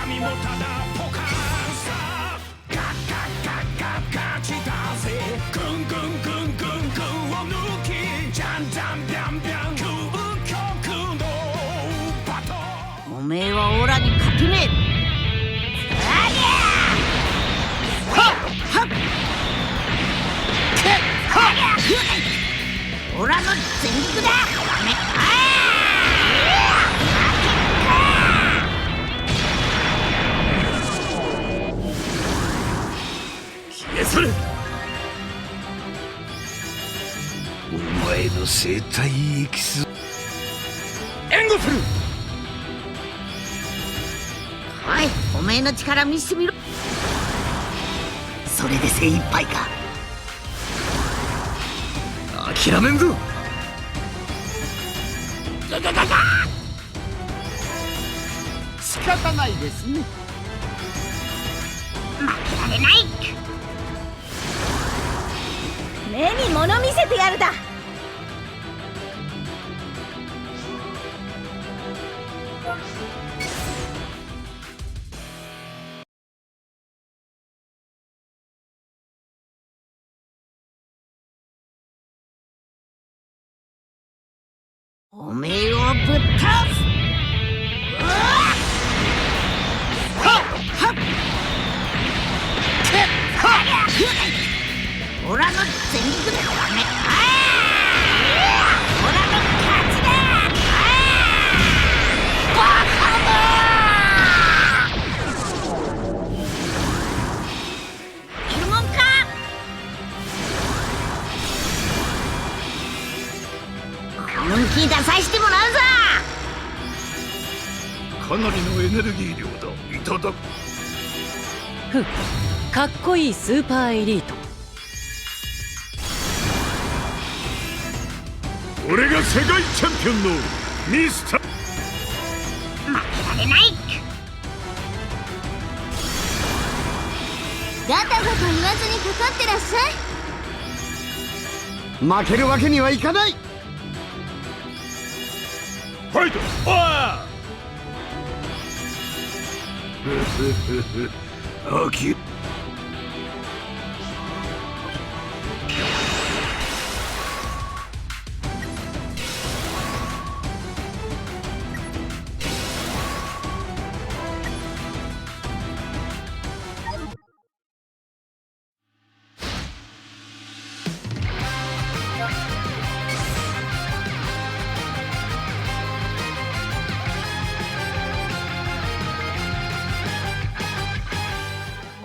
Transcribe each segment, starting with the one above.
身もただポカンさガッガッガッガッガチだぜグングングングングンを抜きジャンジャンビャンビャン究極のバトルおめえはオラに勝てねえ。オラの全力だ。消え去れ。お前の生体エキス援護する。おい、おめえの力見せてみろ。それで精一杯か。諦めんぞ。ガガガガ。仕方ないですね。負けられない。目に物見せてやるだ。おめえをぶっ倒す。オラの全力だ。オラの勝ちだ。バカだ。いるもんか。本気出さしてもらうぞ。かなりのエネルギー量だ。いただく。ふん、かっこいいスーパーエリート。俺が世界チャンピオンのミスター。負けられない。ガタガタ言わずにかかってらっしゃい。負けるわけにはいかない。ファイト。ああアキ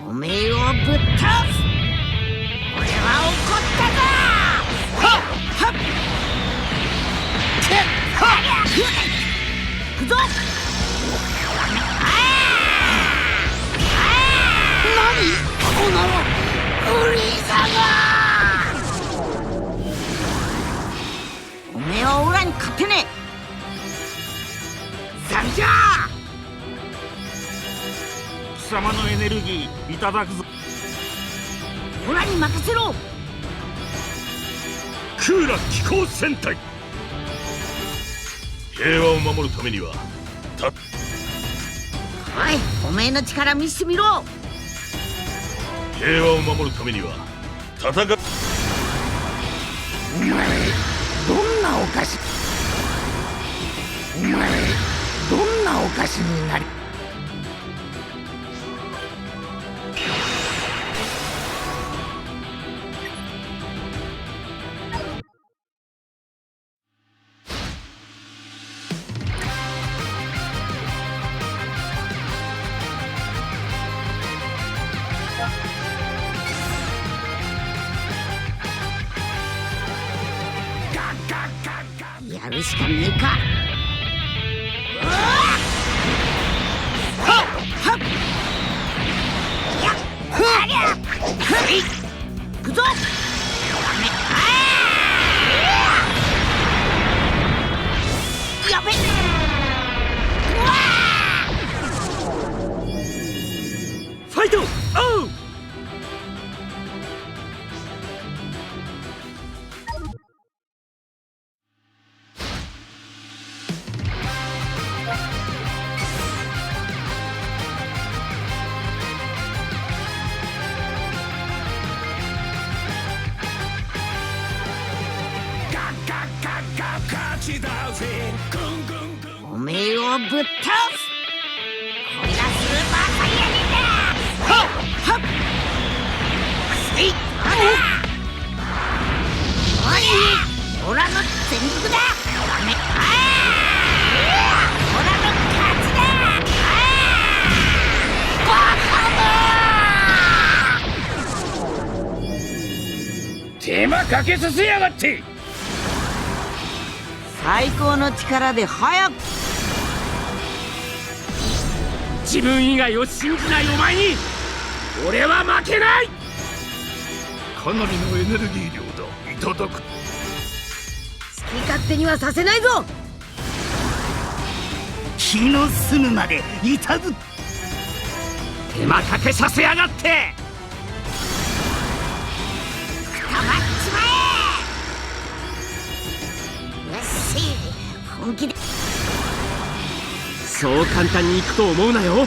おめえをぶっ倒す。俺は怒ったぞ。行くぞ。何このフリーザが。おめえはオラに勝てねえ。サンジャー。貴様のエネルギーいただくぞ。オラに任せろ。クーラ機構戦隊。平和を守るためにはおい、おめえの力見せてみろ。平和を守るためには戦う。お前どんなお菓子。お前どんなお菓子になり。やるしかねえか。行くぞ。やべ。ファイト。おう。をぶっ倒す。これがスーパーサイヤ人だ。はっはっせいほらおいオラの全力だ。ダメオラの勝ちだ。バカだ。手間かけさせやがって。最高の力で早く。自分以外を信じないお前に俺は負けない。かなりのエネルギー量だ。いただく。好き勝手にはさせないぞ。気の済むまでいたぶ。手間かけさせやがって。捕まっちまえ。よし本気で。そう簡単にいくと思うなよ。